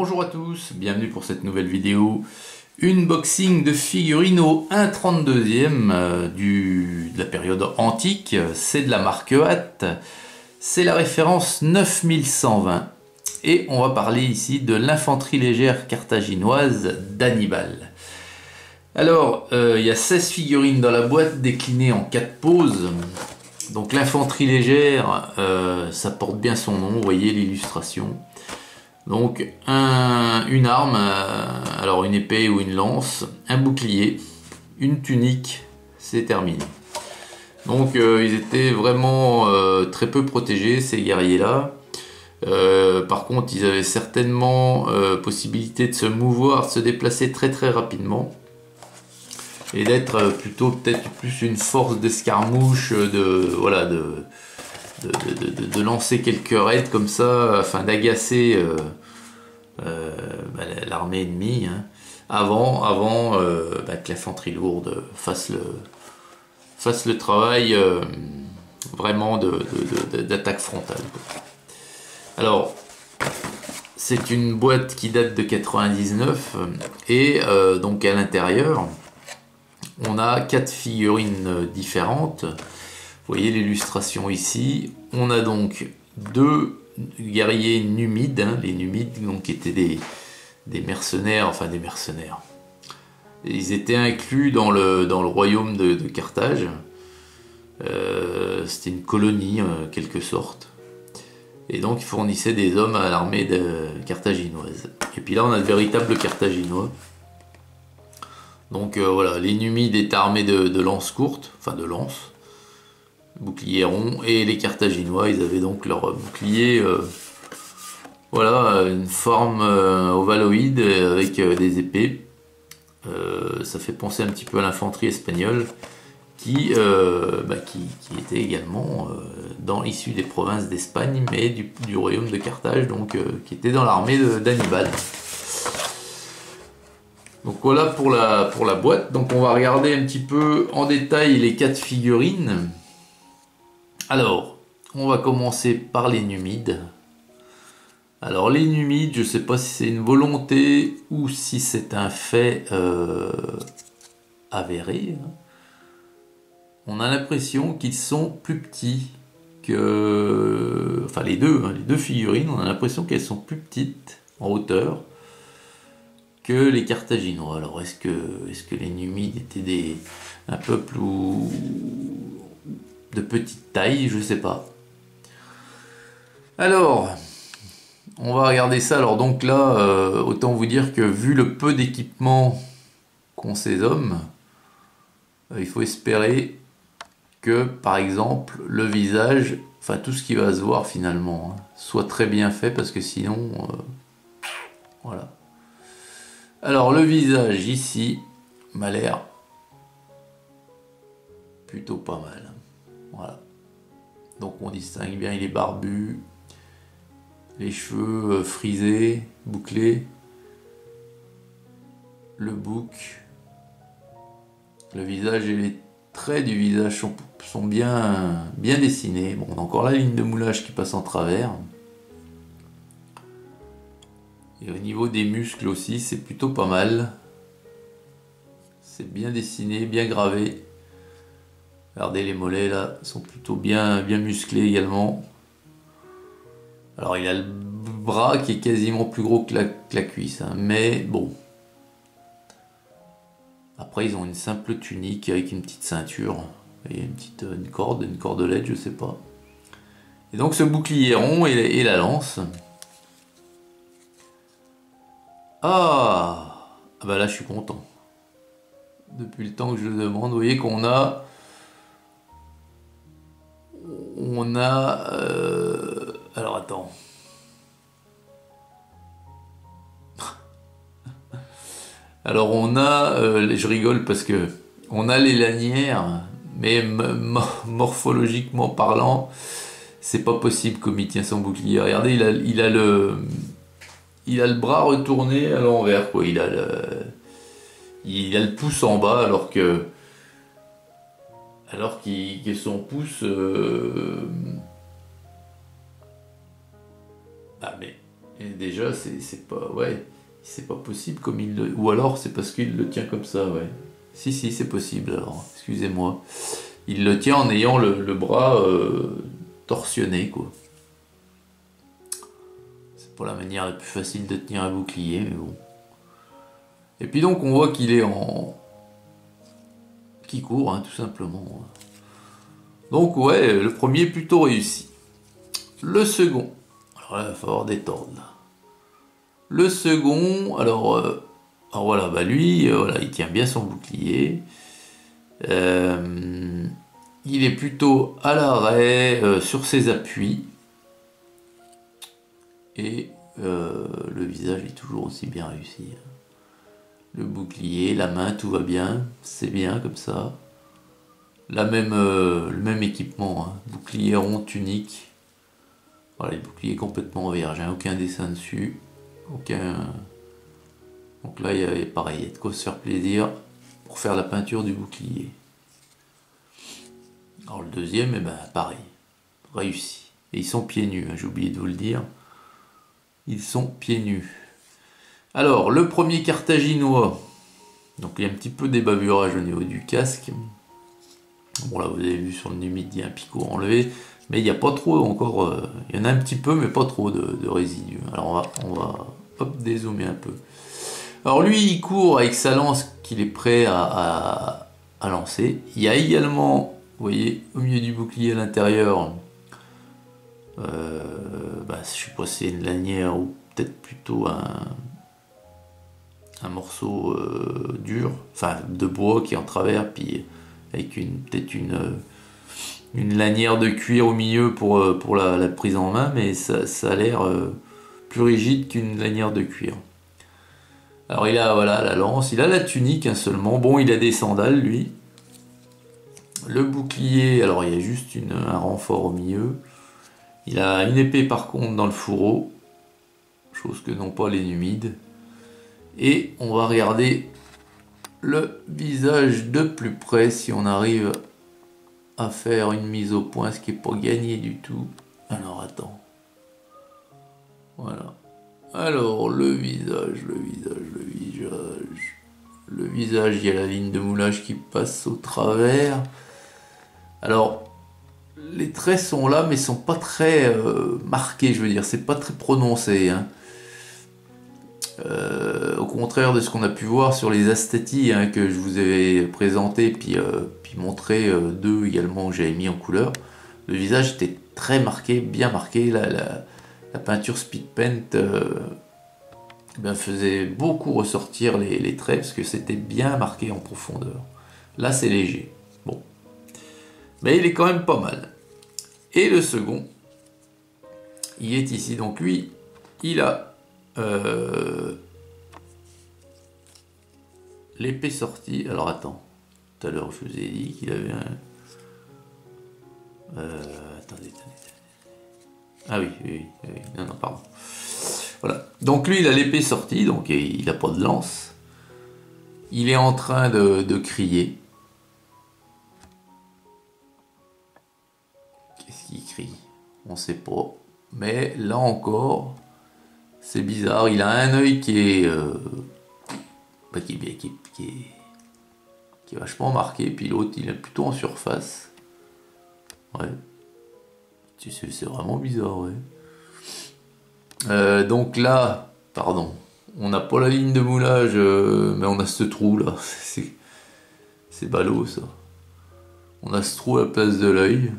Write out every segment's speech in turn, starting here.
Bonjour à tous, bienvenue pour cette nouvelle vidéo. Unboxing de figurines au 1/32e de la période antique. C'est de la marque Hatt. C'est la référence 9120. Et on va parler ici de l'infanterie légère carthaginoise d'Hannibal. Alors, il y a 16 figurines dans la boîte déclinées en 4 poses. Donc l'infanterie légère, ça porte bien son nom, vous voyez l'illustration. Donc une arme, alors une épée ou une lance, un bouclier, une tunique, c'est terminé. Donc ils étaient vraiment très peu protégés, ces guerriers-là. Par contre, ils avaient certainement possibilité de se mouvoir, de se déplacer très très rapidement. Et d'être plutôt peut-être plus une force d'escarmouche, de lancer quelques raids comme ça afin d'agacer l'armée ennemie, hein, avant que l'infanterie lourde fasse le travail vraiment d'attaque frontale. Alors, c'est une boîte qui date de 99 et donc à l'intérieur on a 4 figurines différentes. Vous voyez l'illustration ici. On a donc 2 guerriers numides, hein, les numides donc étaient des mercenaires, enfin des mercenaires. Ils étaient inclus dans le royaume de Carthage. C'était une colonie en quelque sorte. Et donc ils fournissaient des hommes à l'armée carthaginoise. Et puis là on a de véritables Carthaginois. Donc voilà, les Numides étaient armés de lances courtes, enfin de lances, boucliers ronds, et les Carthaginois, ils avaient donc leur bouclier, voilà, une forme ovaloïde avec des épées. Ça fait penser un petit peu à l'infanterie espagnole, qui était également issue des provinces d'Espagne, mais du royaume de Carthage, donc qui était dans l'armée d'Hannibal. Donc voilà pour la boîte. Donc on va regarder un petit peu en détail les 4 figurines. Alors, on va commencer par les Numides. Alors les Numides, je ne sais pas si c'est une volonté ou si c'est un fait avéré. On a l'impression qu'ils sont plus petits que... Enfin les deux figurines, on a l'impression qu'elles sont plus petites en hauteur que les Carthaginois. Alors est-ce que les Numides étaient un peuple de petite taille? Je sais pas. Alors, on va regarder ça. Alors donc là, autant vous dire que vu le peu d'équipement qu'ont ces hommes, il faut espérer que par exemple le visage, enfin tout ce qui va se voir finalement, hein, soit très bien fait, parce que sinon, voilà. Alors le visage ici m'a l'air plutôt pas mal. Voilà. Donc on distingue bien, il est barbu, les cheveux frisés, bouclés, le bouc, le visage et les traits du visage sont bien dessinés. Bon, on a encore la ligne de moulage qui passe en travers. Et au niveau des muscles aussi, c'est plutôt pas mal. C'est bien dessiné, bien gravé. Regardez les mollets là, sont plutôt bien musclés également. Alors il a le bras qui est quasiment plus gros que la cuisse, hein, mais bon. Après ils ont une simple tunique avec une petite ceinture et une cordelette, je sais pas. Et donc ce bouclier rond et la lance. Ah bah là je suis content. Depuis le temps que je le demande, vous voyez qu'on a... alors attends. Alors on a... je rigole parce que on a les lanières, mais morphologiquement parlant, c'est pas possible comme il tient son bouclier. Regardez, il a le bras retourné à l'envers, quoi. Il a le pouce en bas alors que son pouce déjà, c'est pas... Ouais, c'est pas possible comme il le... Ou alors, c'est parce qu'il le tient comme ça, ouais. Si, c'est possible, alors, excusez-moi. Il le tient en ayant le bras torsionné, quoi. C'est pas la manière la plus facile de tenir un bouclier, mais bon. Et puis donc, on voit qu'il est en... qui court, hein, tout simplement. Donc, ouais, le premier est plutôt réussi. Le second... Alors là, il va falloir détendre, là. Le second, alors voilà, bah lui, voilà, il tient bien son bouclier. Il est plutôt à l'arrêt sur ses appuis. Et le visage est toujours aussi bien réussi. Le bouclier, la main, tout va bien. C'est bien comme ça. Le même équipement, hein. Bouclier rond, tunique. Voilà, le bouclier complètement vierge, hein, aucun dessin dessus. Aucun... Donc là, il y a pareil, il y a de quoi se faire plaisir pour faire la peinture du bouclier. Alors le deuxième, eh ben, pareil, réussi. Et ils sont pieds nus, hein, j'ai oublié de vous le dire. Ils sont pieds nus. Alors, le premier carthaginois. Donc il y a un petit peu des bavurages au niveau du casque. Bon là, vous avez vu sur le numide, il y a un picot enlevé. Mais il n'y a pas trop encore, il y en a un petit peu, mais pas trop de résidus. Alors on va hop, dézoomer un peu. Alors lui, il court avec sa lance qu'il est prêt à lancer. Il y a également, vous voyez, au milieu du bouclier à l'intérieur, je sais pas si c'est une lanière ou peut-être plutôt un morceau dur, enfin de bois qui est en travers, puis avec peut-être une lanière de cuir au milieu pour la prise en main, mais ça a l'air plus rigide qu'une lanière de cuir. Alors il a voilà la lance, il a la tunique hein, seulement. Bon, il a des sandales lui. Le bouclier, alors il y a juste un renfort au milieu. Il a une épée par contre dans le fourreau, chose que n'ont pas les numides. Et on va regarder le visage de plus près si on arrive à faire une mise au point, ce qui n'est pas gagné du tout. Alors attends. Voilà. Alors le visage. Le visage, il y a la ligne de moulage qui passe au travers. Alors, les traits sont là, mais sont pas très marqués, je veux dire. C'est pas très prononcé. Hein. Au contraire de ce qu'on a pu voir sur les astatis hein, que je vous avais présenté, puis montré deux également que j'avais mis en couleur. Le visage était très marqué, bien marqué. La peinture speed paint faisait beaucoup ressortir les traits parce que c'était bien marqué en profondeur. Là, c'est léger. Bon. Mais il est quand même pas mal. Et le second, il est ici. Donc lui, il a l'épée sortie. Alors attends. Tout à l'heure, je vous ai dit qu'il avait un... Attendez. Ah oui. Non, pardon. Voilà. Donc lui, il a l'épée sortie, donc il n'a pas de lance. Il est en train de crier. Qu'est-ce qu'il crie? On ne sait pas. Mais là encore, c'est bizarre. Il a un œil qui est vachement marqué, puis l'autre, il est plutôt en surface. Ouais. C'est vraiment bizarre, ouais. Donc là, pardon, on n'a pas la ligne de moulage, mais on a ce trou là. C'est ballot ça. On a ce trou à la place de l'œil.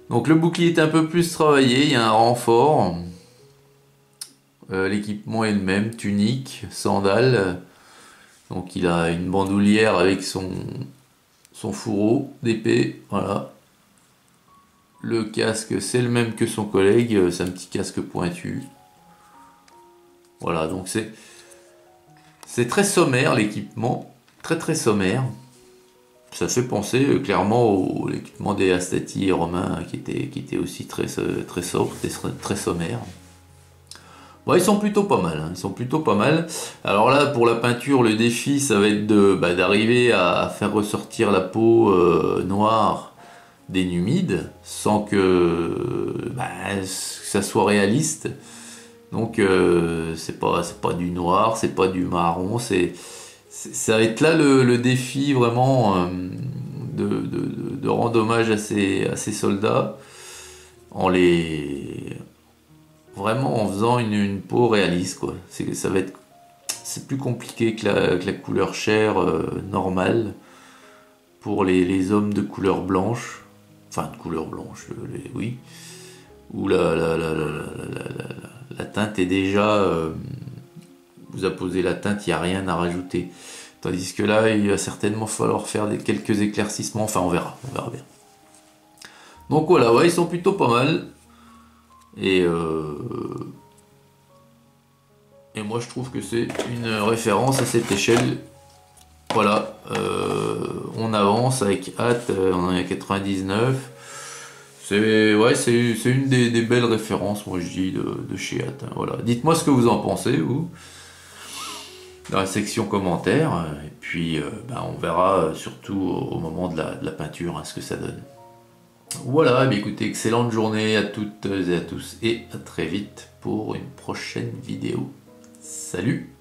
Donc le bouclier est un peu plus travaillé, il y a un renfort. L'équipement est le même, tunique, sandales. Donc il a une bandoulière avec son fourreau d'épée, voilà. Le casque, c'est le même que son collègue, c'est un petit casque pointu. Voilà, donc c'est très sommaire l'équipement, très sommaire. Ça fait penser clairement à l'équipement des Astati romains qui était aussi très sobre, très sommaire. Bon, ils sont plutôt pas mal, hein, ils sont plutôt pas mal. Alors là, pour la peinture, le défi, ça va être d'arriver à faire ressortir la peau noire des numides sans que ça soit réaliste, Donc c'est pas du noir, c'est pas du marron, ça va être là le défi vraiment de rendre hommage à ces soldats en les vraiment en faisant une peau réaliste quoi. C'est plus compliqué que la couleur chair normale pour les hommes de couleur blanche, enfin de couleur blanche, oui, où la teinte est déjà vous apposez la teinte, il n'y a rien à rajouter. Tandis que là, il va certainement falloir faire quelques éclaircissements. Enfin, on verra bien. Donc voilà, ouais, ils sont plutôt pas mal. Et moi, je trouve que c'est une référence à cette échelle. Voilà, on avance avec hâte, on en est à 99. C'est une des belles références, moi je dis, de chez Hâte. Voilà. Dites-moi ce que vous en pensez, vous, dans la section commentaires. Et puis, on verra surtout au moment de la peinture ce que ça donne. Voilà, écoutez, excellente journée à toutes et à tous. Et à très vite pour une prochaine vidéo. Salut!